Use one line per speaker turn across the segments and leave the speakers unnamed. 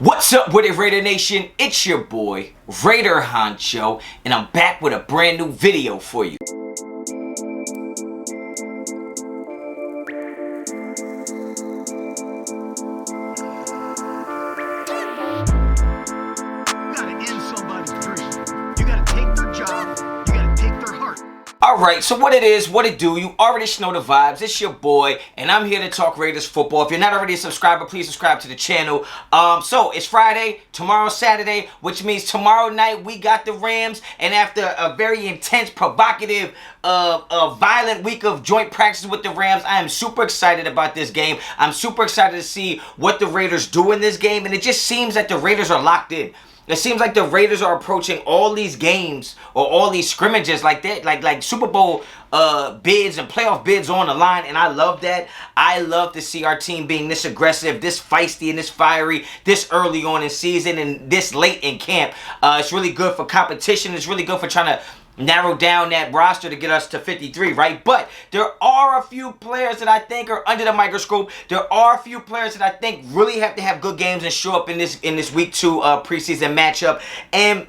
What's up with it, Raider Nation? It's your boy, Raider Honcho, and I'm back with a brand new video for you. Alright, so what it is, what it do, you already know the vibes. It's your boy, and I'm here to talk Raiders football. If you're not already a subscriber, please subscribe to the channel. So it's Friday, tomorrow's Saturday, which means tomorrow night we got the Rams, and after a very intense, provocative, violent week of joint practices with the Rams, I am super excited about this game. I'm super excited to see what the Raiders do in this game, and it just seems that the Raiders are locked in. It seems like the Raiders are approaching all these games or all these scrimmages like that, like Super Bowl bids and playoff bids on the line, and I love that. I love to see our team being this aggressive, this feisty, and this fiery, this early on in season and this late in camp. It's really good for competition. It's really good for trying to narrow down that roster to get us to 53, right? But there are a few players that I think are under the microscope. There are a few players that I think really have to have good games and show up in this week 2 preseason matchup. And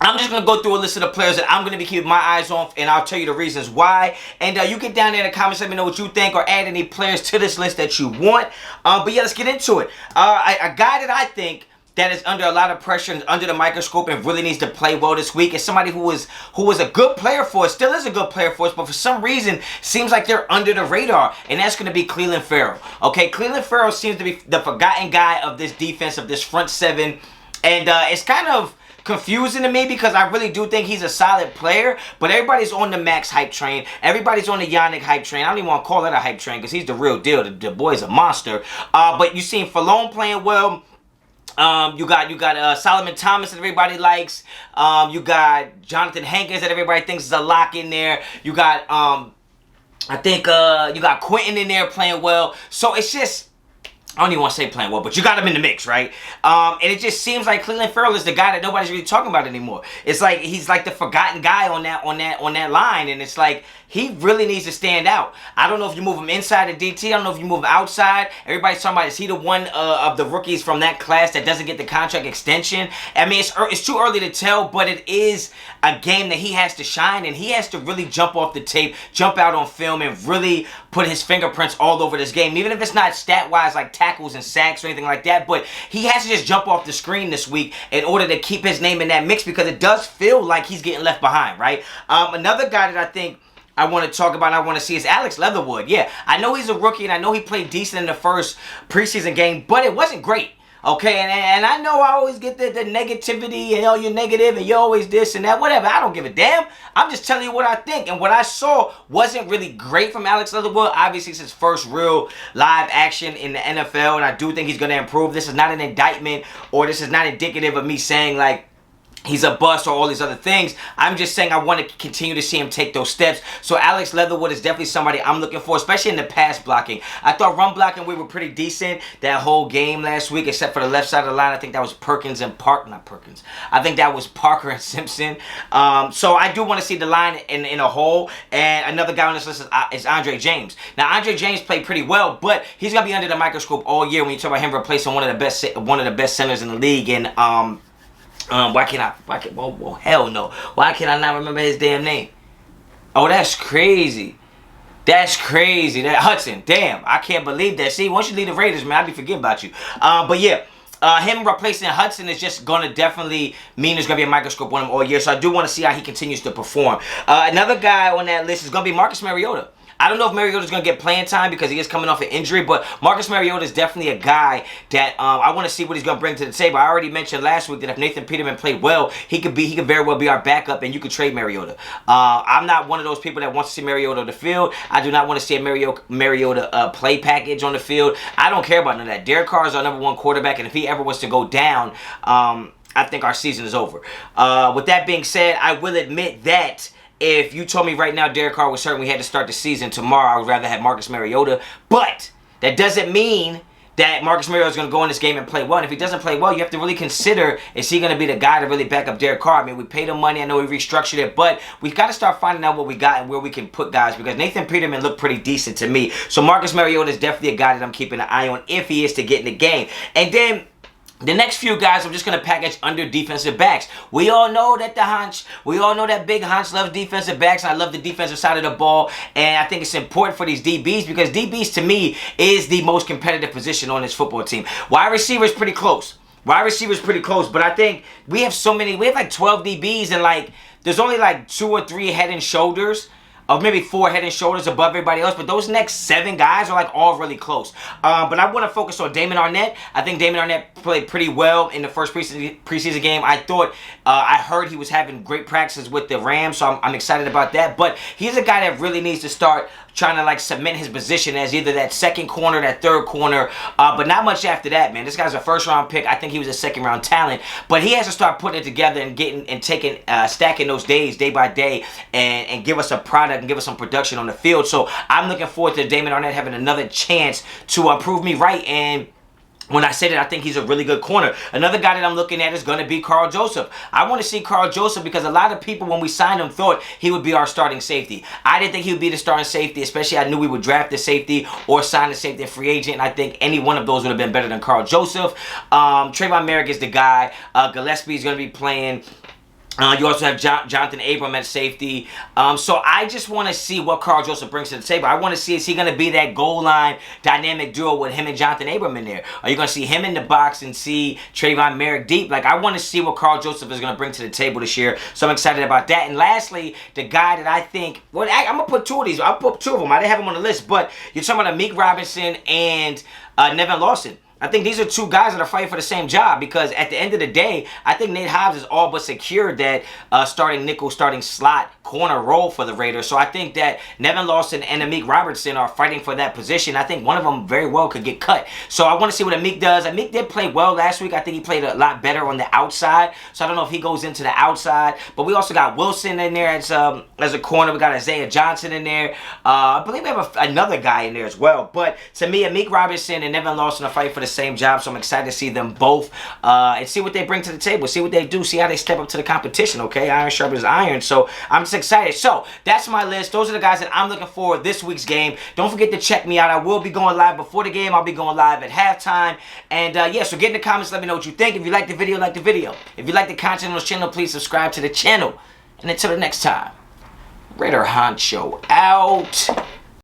I'm just going to go through a list of the players that I'm going to be keeping my eyes on, and I'll tell you the reasons why. And you get down there in the comments, let me know what you think, or add any players to this list that you want. But yeah, let's get into it. A guy that I think that is under a lot of pressure and under the microscope and really needs to play well this week is somebody who was a good player for us, still is a good player for us, but for some reason seems like they're under the radar, and that's going to be Clelin Ferrell. Okay, Clelin Ferrell seems to be the forgotten guy of this defense, of this front seven, and it's kind of confusing to me because I really do think he's a solid player, but everybody's on the Max hype train. Everybody's on the Yannick hype train. I don't even want to call that a hype train because he's the real deal. The boy's a monster. But you seen Ferrell playing well. You got Solomon Thomas that everybody likes. You got Jonathan Hankins that everybody thinks is a lock in there. You got I think you got Quentin in there playing well. So it's just, I don't even want to say playing well, but you got him in the mix, right? And it just seems like Clelin Ferrell is the guy that nobody's really talking about anymore. It's like he's like the forgotten guy on that line, and it's like he really needs to stand out. I don't know if you move him inside the DT. I don't know if you move him outside. Everybody's talking about, is he the one of the rookies from that class that doesn't get the contract extension? I mean, it's too early to tell, but it is a game that he has to shine, and he has to really jump off the tape, jump out on film, and really put his fingerprints all over this game. Even if it's not stat-wise like tackles and sacks or anything like that, but he has to just jump off the screen this week in order to keep his name in that mix, because it does feel like he's getting left behind, right? Another guy that I think I want to talk about and I want to see is Alex Leatherwood. Yeah, I know he's a rookie, and I know he played decent in the first preseason game, but it wasn't great. Okay, and I know I always get the negativity, and, oh, you're negative, and you're always this and that, whatever. I don't give a damn. I'm just telling you what I think. And what I saw wasn't really great from Alex Leatherwood. Obviously, it's his first real live action in the NFL, and I do think he's going to improve. This is not an indictment, or this is not indicative of me saying, like, he's a bust or all these other things. I'm just saying I want to continue to see him take those steps. So Alex Leatherwood is definitely somebody I'm looking for, especially in the pass blocking. I thought run blocking we were pretty decent that whole game last week, except for the left side of the line. I think that was Perkins and not Perkins. I think that was Parker and Simpson. So I do want to see the line in a whole. And another guy on this list is Andre James. Now Andre James played pretty well, but he's gonna be under the microscope all year when you talk about him replacing one of the best centers in the league. And well, hell no. Why can't I not remember his damn name? Oh, that's crazy. That's crazy. That Hudson. Damn, I can't believe that. See, once you leave the Raiders, man, I'll be forgetting about you. But yeah, him replacing Hudson is just going to definitely mean there's going to be a microscope on him all year. So I do want to see how he continues to perform. Another guy on that list is going to be Marcus Mariota. I don't know if Mariota's going to get playing time because he is coming off an injury, but Marcus Mariota is definitely a guy that I want to see what he's going to bring to the table. I already mentioned last week that if Nathan Peterman played well, he could very well be our backup, and you could trade Mariota. I'm not one of those people that wants to see Mariota on the field. I do not want to see a Mariota play package on the field. I don't care about none of that. Derek Carr is our #1 quarterback, and if he ever was to go down, I think our season is over. With that being said, I will admit that if you told me right now Derek Carr was certain we had to start the season tomorrow, I would rather have Marcus Mariota. But that doesn't mean that Marcus Mariota is going to go in this game and play well. And if he doesn't play well, you have to really consider, is he going to be the guy to really back up Derek Carr? I mean, we paid him money. I know we restructured it, but we've got to start finding out what we got and where we can put guys, because Nathan Peterman looked pretty decent to me. So Marcus Mariota is definitely a guy that I'm keeping an eye on if he is to get in the game. And then The next few guys I'm just going to package under defensive backs. We all know that big Honch loves defensive backs, and I love the defensive side of the ball, and I think it's important for these DBs because DBs to me is the most competitive position on this football team. Wide receiver is pretty close. But I think we have like 12 DBs, and like there's only like 2 or 3 head and shoulders, or maybe 4 head and shoulders above everybody else, but those next 7 guys are like all really close. But I want to focus on Damon Arnett. I think Damon Arnett played pretty well in the first preseason game. I heard he was having great practices with the Rams, so I'm excited about that. But he's a guy that really needs to start trying to like cement his position as either that second corner, that third corner, but not much after that, man. This guy's a first-round pick. I think he was a second-round talent, but he has to start putting it together and stacking those days, day by day, and give us a product and give us some production on the field. So I'm looking forward to Damon Arnett having another chance to prove me right. And when I say that, I think he's a really good corner. Another guy that I'm looking at is going to be Carl Joseph. I want to see Carl Joseph because a lot of people, when we signed him, thought he would be our starting safety. I didn't think he would be the starting safety, especially I knew we would draft the safety or sign the safety free agent, and I think any one of those would have been better than Carl Joseph. Trayvon Merrick is the guy. Gillespie is going to be playing. You also have Jonathan Abram at safety. So I just want to see what Carl Joseph brings to the table. I want to see, is he going to be that goal line dynamic duo with him and Jonathan Abram in there? Are you going to see him in the box and see Trayvon Merrick deep? Like, I want to see what Carl Joseph is going to bring to the table this year. So I'm excited about that. And lastly, the guy that I think, well, I'm going to put 2 of these. I'll put 2 of them. I didn't have them on the list, but you're talking about Amik Robinson and Nevin Lawson. I think these are 2 guys that are fighting for the same job because at the end of the day, I think Nate Hobbs is all but secured that starting nickel, starting slot, corner role for the Raiders. So I think that Nevin Lawson and Amik Robertson are fighting for that position. I think one of them very well could get cut. So I want to see what Amik does. Amik did play well last week. I think he played a lot better on the outside. So I don't know if he goes into the outside. But we also got Wilson in there as a corner. We got Isaiah Johnson in there. I believe we have another guy in there as well. But to me, Amik Robertson and Nevin Lawson are fighting for the same job, so I'm excited to see them both and see what they bring to the table, see what they do, see how they step up to the competition. Okay, iron sharpens iron. So I'm just excited. So that's my list. Those are the guys that I'm looking for this week's game. Don't forget to check me out. I will be going live before the game. I'll be going live at halftime. And yeah, so get in the comments, let me know what you think. If you like the video, like the video. If you like the content on this channel, please subscribe to the channel. And until the next time, Raider Honcho out.